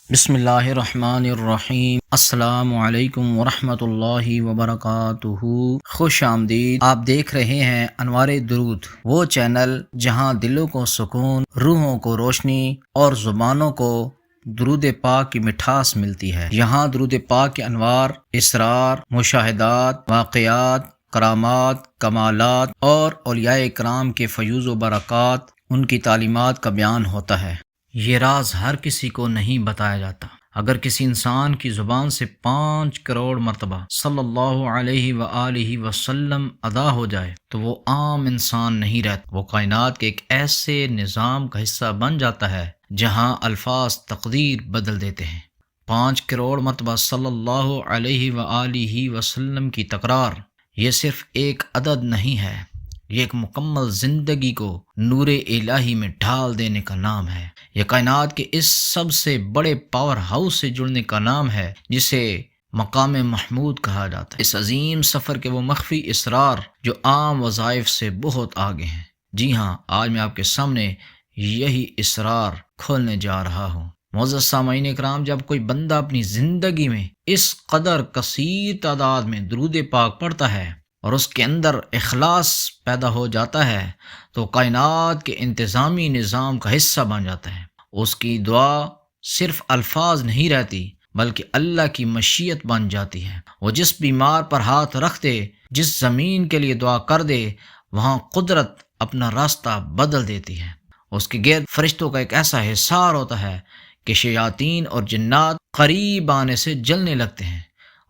بسم اللہ الرحمن الرحیم۔ السلام علیکم ورحمۃ اللہ وبرکاتہ۔ خوش آمدید۔ آپ دیکھ رہے ہیں انوار درود، وہ چینل جہاں دلوں کو سکون، روحوں کو روشنی اور زبانوں کو درود پاک کی مٹھاس ملتی ہے۔ یہاں درود پاک کے انوار، اسرار، مشاہدات، واقعات، کرامات، کمالات اور اولیاء کرام کے فیوز و برکات، ان کی تعلیمات کا بیان ہوتا ہے۔ یہ راز ہر کسی کو نہیں بتایا جاتا۔ اگر کسی انسان کی زبان سے 5 کروڑ مرتبہ صلی اللہ علیہ وآلہ وسلم ادا ہو جائے تو وہ عام انسان نہیں رہتا، وہ کائنات کے ایک ایسے نظام کا حصہ بن جاتا ہے جہاں الفاظ تقدیر بدل دیتے ہیں۔ 5 کروڑ مرتبہ صلی اللہ علیہ وآلہ وسلم کی تکرار یہ صرف ایک عدد نہیں ہے، یہ ایک مکمل زندگی کو نور الہی میں ڈھال دینے کا نام ہے۔ یہ کائنات کے اس سب سے بڑے پاور ہاؤس سے جڑنے کا نام ہے جسے مقام محمود کہا جاتا ہے۔ اس عظیم سفر کے وہ مخفی اسرار جو عام وظائف سے بہت آگے ہیں۔ جی ہاں، آج میں آپ کے سامنے یہی اسرار کھولنے جا رہا ہوں۔ معزز سامعین کرام، جب کوئی بندہ اپنی زندگی میں اس قدر کثیر تعداد میں درود پاک پڑھتا ہے اور اس کے اندر اخلاص پیدا ہو جاتا ہے تو کائنات کے انتظامی نظام کا حصہ بن جاتا ہے۔ اس کی دعا صرف الفاظ نہیں رہتی بلکہ اللہ کی مشیت بن جاتی ہے۔ وہ جس بیمار پر ہاتھ رکھ دے، جس زمین کے لیے دعا کر دے، وہاں قدرت اپنا راستہ بدل دیتی ہے۔ اس کے گرد فرشتوں کا ایک ایسا حصار ہوتا ہے کہ شیاطین اور جنات قریب آنے سے جلنے لگتے ہیں،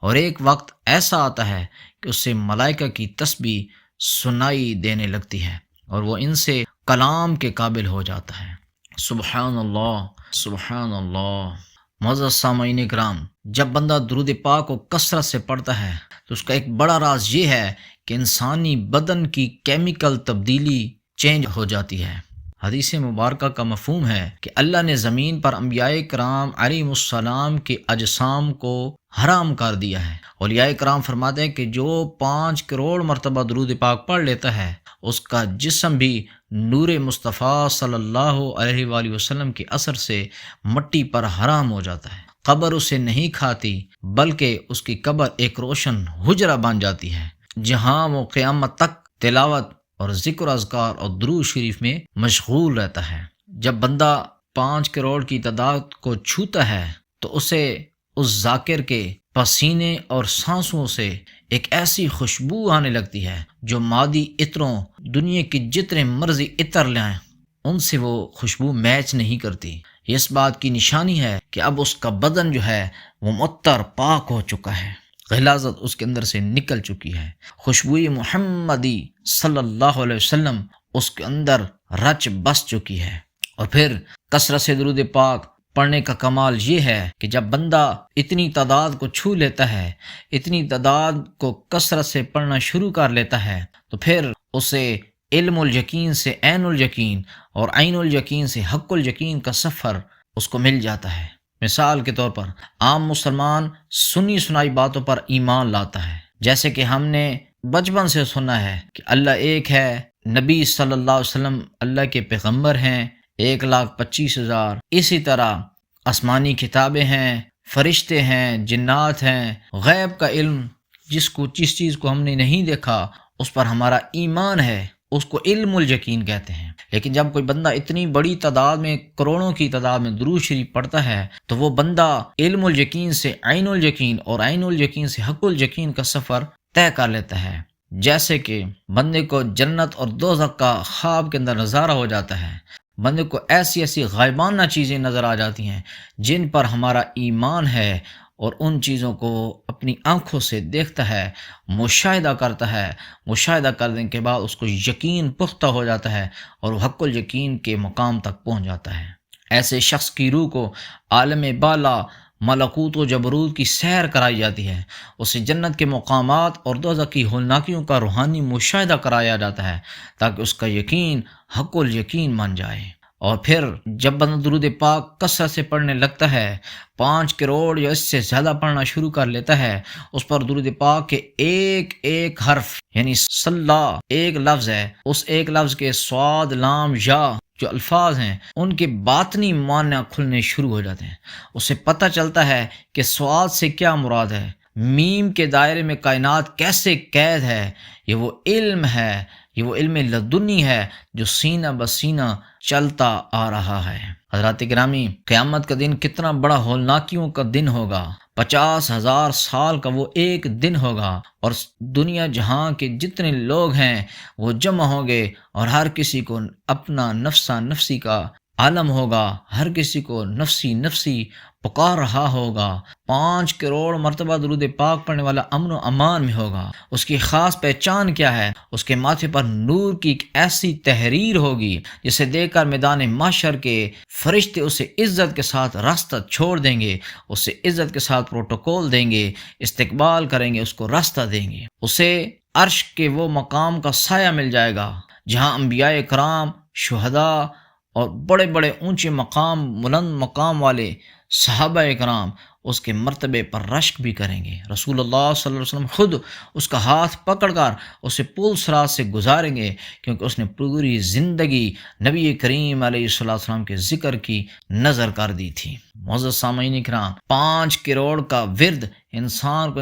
اور ایک وقت ایسا آتا ہے کہ اس سے ملائکہ کی تسبیح سنائی دینے لگتی ہے اور وہ ان سے کلام کے قابل ہو جاتا ہے۔ سبحان اللہ، سبحان اللہ۔ معزز سامعین کرام، جب بندہ درود پاک کو کثرت سے پڑھتا ہے تو اس کا ایک بڑا راز یہ ہے کہ انسانی بدن کی کیمیکل تبدیلی چینج ہو جاتی ہے۔ حدیث مبارکہ کا مفہوم ہے کہ اللہ نے زمین پر انبیاء کرام علیہ السلام کے اجسام کو حرام کر دیا ہے۔ اولیاء کرام فرماتے ہیں کہ جو 5 کروڑ مرتبہ درود پاک پڑھ لیتا ہے اس کا جسم بھی نور مصطفیٰ صلی اللہ علیہ وآلہ وسلم کے اثر سے مٹی پر حرام ہو جاتا ہے۔ قبر اسے نہیں کھاتی بلکہ اس کی قبر ایک روشن حجرہ بن جاتی ہے جہاں وہ قیامت تک تلاوت اور ذکر اذکار اور درود شریف میں مشغول رہتا ہے۔ جب بندہ 5 کروڑ کی تعداد کو چھوتا ہے تو اسے اس ذاکر کے پسینے اور سانسوں سے ایک ایسی خوشبو آنے لگتی ہے جو مادی عطروں، دنیا کی جتنے مرضی عطر لائیں ان سے وہ خوشبو میچ نہیں کرتی۔ یہ اس بات کی نشانی ہے کہ اب اس کا بدن جو ہے وہ معطر پاک ہو چکا ہے، غلاظت اس کے اندر سے نکل چکی ہے، خوشبوئی محمدی صلی اللہ علیہ وسلم اس کے اندر رچ بس چکی ہے۔ اور پھر کثرت سے درود پاک پڑھنے کا کمال یہ ہے کہ جب بندہ اتنی تعداد کو چھو لیتا ہے، اتنی تعداد کو کثرت سے پڑھنا شروع کر لیتا ہے تو پھر اسے علم الیقین سے عین الیقین اور عین الیقین سے حق الیقین کا سفر اس کو مل جاتا ہے۔ مثال کے طور پر عام مسلمان سنی سنائی باتوں پر ایمان لاتا ہے، جیسے کہ ہم نے بچپن سے سنا ہے کہ اللہ ایک ہے، نبی صلی اللہ علیہ وسلم اللہ کے پیغمبر ہیں، 1,25,000۔ اسی طرح آسمانی کتابیں ہیں، فرشتے ہیں، جنات ہیں، غیب کا علم جس چیز کو ہم نے نہیں دیکھا اس پر ہمارا ایمان ہے، اس کو علم الیقین کہتے ہیں۔ لیکن جب کوئی بندہ اتنی بڑی تعداد میں، کروڑوں کی تعداد میں درود شریف پڑھتا ہے تو وہ بندہ علم الیقین سے عین الیقین اور عین الیقین سے حق الیقین کا سفر طے کر لیتا ہے۔ جیسے کہ بندے کو جنت اور دوزخ کا خواب کے اندر نظارہ ہو جاتا ہے، بندے کو ایسی ایسی غائبانہ چیزیں نظر آ جاتی ہیں جن پر ہمارا ایمان ہے اور ان چیزوں کو اپنی آنکھوں سے دیکھتا ہے، مشاہدہ کرتا ہے، مشاہدہ کرنے کے بعد اس کو یقین پختہ ہو جاتا ہے اور وہ حق الیقین کے مقام تک پہنچ جاتا ہے۔ ایسے شخص کی روح کو عالم بالا، ملکوت و جبروت کی سیر کرائی جاتی ہے، اسے جنت کے مقامات اور دوزخ کی ہولناکیوں کا روحانی مشاہدہ کرایا جاتا ہے تاکہ اس کا یقین حق الیقین بن جائے۔ اور پھر جب بندہ درود پاک کثرت سے پڑھنے لگتا ہے، 5 کروڑ یا اس سے زیادہ پڑھنا شروع کر لیتا ہے، اس پر درود پاک کے ایک ایک حرف یعنی صلی ایک لفظ ہے، اس ایک لفظ کے صاد لام یا جو الفاظ ہیں ان کے باطنی معنی کھلنے شروع ہو جاتے ہیں۔ اسے پتہ چلتا ہے کہ صاد سے کیا مراد ہے، میم کے دائرے میں کائنات کیسے قید ہے، یہ وہ علم ہے، یہ وہ علم لدنی ہے جو سینہ بسینہ چلتا آ رہا ہے۔ حضرات گرامی، قیامت کا دن کتنا بڑا ہولناکیوں کا دن ہوگا، 50,000 سال کا وہ ایک دن ہوگا، اور دنیا جہاں کے جتنے لوگ ہیں وہ جمع ہوں گے، اور ہر کسی کو اپنا نفسا نفسی کا عالم ہوگا، ہر کسی کو نفسی نفسی پکار رہا ہوگا۔ 5 کروڑ مرتبہ درود پاک پڑھنے والا امن و امان میں ہوگا۔ اس کی خاص پہچان کیا ہے؟ اس کے ماتھے پر نور کی ایک ایسی تحریر ہوگی جسے دیکھ کر میدان محشر کے فرشتے اسے عزت کے ساتھ راستہ چھوڑ دیں گے، اسے عزت کے ساتھ پروٹوکول دیں گے، استقبال کریں گے، اس کو راستہ دیں گے۔ اسے عرش کے وہ مقام کا سایہ مل جائے گا جہاں انبیاء کرام، شہداء اور بڑے بڑے اونچے مقام، بلند مقام والے صحابہ کرام اس کے مرتبے پر رشک بھی کریں گے۔ رسول اللہ صلی اللہ علیہ وسلم خود اس کا ہاتھ پکڑ کر اسے پل صراط سے گزاریں گے، کیونکہ اس نے پوری زندگی نبی کریم علیہ السلام کے ذکر کی نظر کر دی تھی۔ معزز سامعین کرام، 5 کروڑ کا ورد انسان کو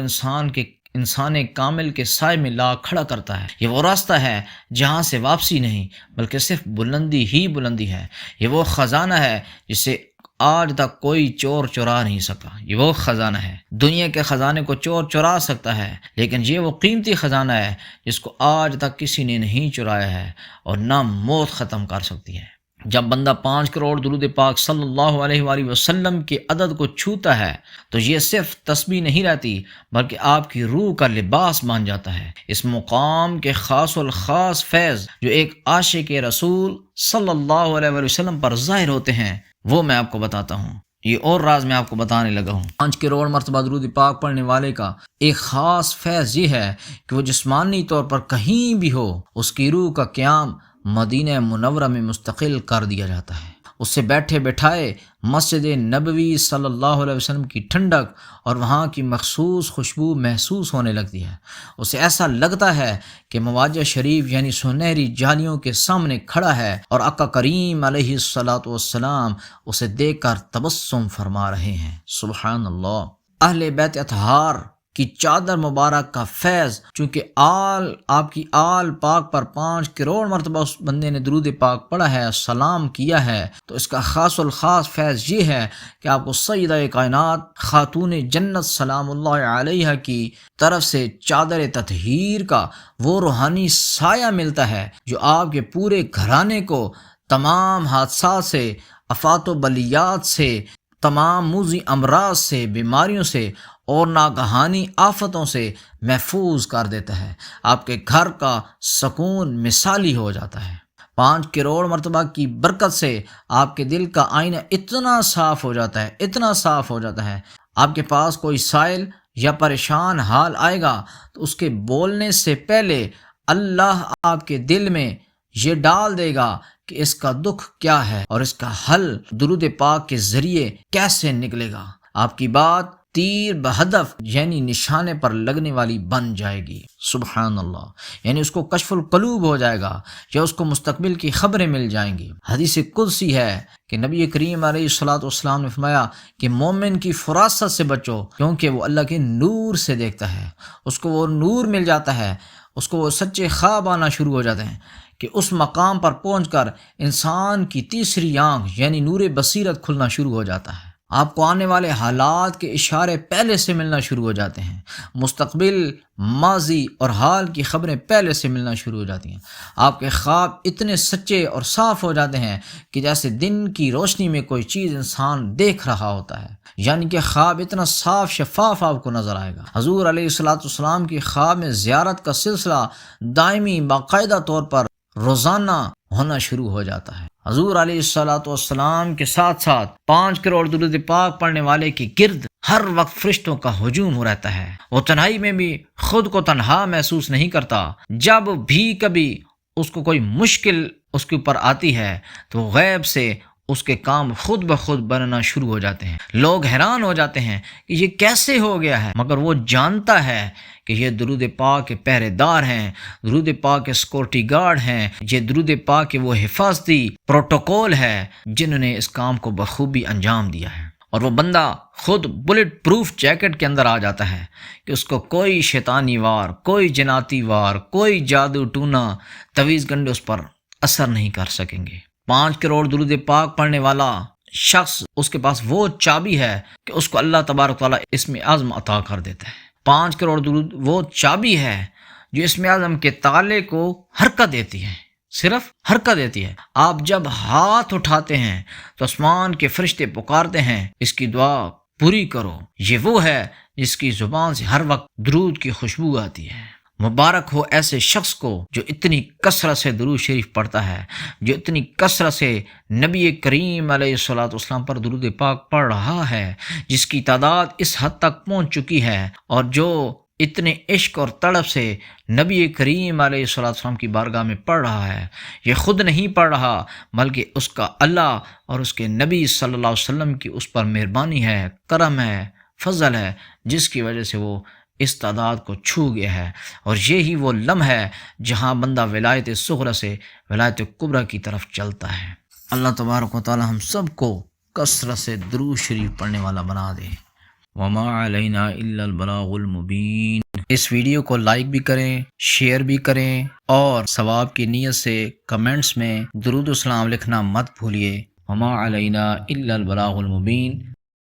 انسان کامل کے سائے میں لا کھڑا کرتا ہے۔ یہ وہ راستہ ہے جہاں سے واپسی نہیں بلکہ صرف بلندی ہی بلندی ہے۔ یہ وہ خزانہ ہے جسے آج تک کوئی چور چرا نہیں سکا۔ یہ وہ خزانہ ہے، دنیا کے خزانے کو چور چرا سکتا ہے، لیکن یہ وہ قیمتی خزانہ ہے جس کو آج تک کسی نے نہیں چرایا ہے اور نہ موت ختم کر سکتی ہے۔ جب بندہ 5 کروڑ درود پاک صلی اللہ علیہ وآلہ وسلم کے عدد کو چھوتا ہے تو یہ صرف تسبیح نہیں رہتی بلکہ آپ کی روح کا لباس بن جاتا ہے۔ اس مقام کے خاص الخاص فیض جو ایک عاشق رسول صلی اللہ علیہ وآلہ وسلم پر ظاہر ہوتے ہیں وہ میں آپ کو بتاتا ہوں۔ یہ اور راز میں آپ کو بتانے لگا ہوں۔ 5 کروڑ مرتبہ درود پاک پڑھنے والے کا ایک خاص فیض یہ ہے کہ وہ جسمانی طور پر کہیں بھی ہو، اس کی روح کا قیام مدینہ منورہ میں مستقل کر دیا جاتا ہے۔ اس سے بیٹھے بٹھائے مسجد نبوی صلی اللہ علیہ وسلم کی ٹھنڈک اور وہاں کی مخصوص خوشبو محسوس ہونے لگتی ہے۔ اسے ایسا لگتا ہے کہ مواجہ شریف یعنی سنہری جالیوں کے سامنے کھڑا ہے اور آقا کریم علیہ السلام اسے دیکھ کر تبسم فرما رہے ہیں۔ سبحان اللہ۔ اہل بیت اطہار کی چادر مبارک کا فیض، چونکہ آپ کی آل پاک پر 5 کروڑ مرتبہ اس بندے نے درود پاک پڑھا ہے، سلام کیا ہے، تو اس کا خاص الخاص فیض یہ ہے کہ آپ کو سیدہ کائنات خاتون جنت سلام اللہ علیہ کی طرف سے چادر تطہیر کا وہ روحانی سایہ ملتا ہے جو آپ کے پورے گھرانے کو تمام حادثات سے، آفات و بلیات سے، تمام موذی امراض سے، بیماریوں سے اور ناگہانی آفتوں سے محفوظ کر دیتا ہے۔ آپ کے گھر کا سکون مثالی ہو جاتا ہے۔ 5 کروڑ مرتبہ کی برکت سے آپ کے دل کا آئینہ اتنا صاف ہو جاتا ہے، اتنا صاف ہو جاتا ہے، آپ کے پاس کوئی سائل یا پریشان حال آئے گا تو اس کے بولنے سے پہلے اللہ آپ کے دل میں یہ ڈال دے گا کہ اس کا دکھ کیا ہے اور اس کا حل درود پاک کے ذریعے کیسے نکلے گا۔ آپ کی بات تیر بہدف یعنی نشانے پر لگنے والی بن جائے گی۔ سبحان اللہ۔ یعنی اس کو کشف القلوب ہو جائے گا یا اس کو مستقبل کی خبریں مل جائیں گی۔ حدیث قدسی ہے کہ نبی کریم علیہ السلام نے فرمایا کہ مومن کی فراست سے بچو کیونکہ وہ اللہ کے نور سے دیکھتا ہے، اس کو وہ نور مل جاتا ہے، اس کو وہ سچے خواب آنا شروع ہو جاتے ہیں کہ اس مقام پر پہنچ کر انسان کی تیسری آنکھ یعنی نور بصیرت کھلنا شروع ہو جاتا ہے۔ آپ کو آنے والے حالات کے اشارے پہلے سے ملنا شروع ہو جاتے ہیں، مستقبل، ماضی اور حال کی خبریں پہلے سے ملنا شروع ہو جاتی ہیں۔ آپ کے خواب اتنے سچے اور صاف ہو جاتے ہیں کہ جیسے دن کی روشنی میں کوئی چیز انسان دیکھ رہا ہوتا ہے، یعنی کہ خواب اتنا صاف شفاف آپ کو نظر آئے گا۔ حضور علیہ السلام کی خواب میں زیارت کا سلسلہ دائمی باقاعدہ طور پر روزانہ ہونا شروع ہو جاتا ہے۔ حضور علیہ السلام کے ساتھ ساتھ 5 کروڑ درود پاک پڑھنے والے کی گرد ہر وقت فرشتوں کا ہجوم ہو رہتا ہے۔ وہ تنہائی میں بھی خود کو تنہا محسوس نہیں کرتا۔ جب بھی کبھی اس کو کوئی مشکل اس کے اوپر آتی ہے تو غیب سے اس کے کام خود بخود بننا شروع ہو جاتے ہیں۔ لوگ حیران ہو جاتے ہیں کہ یہ کیسے ہو گیا ہے، مگر وہ جانتا ہے کہ یہ درود پاک کے پہرے دار ہیں، درود پاک کے سیکورٹی گارڈ ہیں، یہ درود پاک کے وہ حفاظتی پروٹوکول ہے جنہوں نے اس کام کو بخوبی انجام دیا ہے۔ اور وہ بندہ خود بلٹ پروف جیکٹ کے اندر آ جاتا ہے کہ اس کو کوئی شیطانی وار، کوئی جناتی وار، کوئی جادو ٹونا، تویز گنڈے اس پر اثر نہیں کر سکیں گے۔ 5 کروڑ درود پاک پڑھنے والا شخص، اس کے پاس وہ چابی ہے کہ اس کو اللہ تبارک تعالیٰ اسم اعظم عطا کر دیتا ہے۔ 5 کروڑ درود وہ چابی ہے جو اسم اعظم کے تالے کو حرکت دیتی ہے، صرف حرکت دیتی ہے۔ آپ جب ہاتھ اٹھاتے ہیں تو آسمان کے فرشتے پکارتے ہیں اس کی دعا پوری کرو۔ یہ وہ ہے جس کی زبان سے ہر وقت درود کی خوشبو آتی ہے۔ مبارک ہو ایسے شخص کو جو اتنی کثرت سے درود شریف پڑھتا ہے، جو اتنی کثرت سے نبی کریم علیہ الصلوۃ والسلام پر درود پاک پڑھ رہا ہے، جس کی تعداد اس حد تک پہنچ چکی ہے، اور جو اتنے عشق اور تڑپ سے نبی کریم علیہ الصلوۃ والسلام کی بارگاہ میں پڑھ رہا ہے۔ یہ خود نہیں پڑھ رہا بلکہ اس کا اللہ اور اس کے نبی صلی اللہ علیہ وسلم کی اس پر مہربانی ہے، کرم ہے، فضل ہے، جس کی وجہ سے وہ اس تعداد کو چھو گیا ہے۔ اور یہی وہ لمحہ ہے جہاں بندہ ولایت صغری سے ولایت کبریٰ کی طرف چلتا ہے۔ اللہ تبارک و تعالی ہم سب کو کثرت سے درود شریف پڑھنے والا بنا دے۔ وما علینا الا البلاغ المبین۔ اس ویڈیو کو لائک بھی کریں، شیئر بھی کریں، اور ثواب کی نیت سے کمنٹس میں درود و سلام لکھنا مت بھولیے۔ وما علینا الا البلاغ المبین۔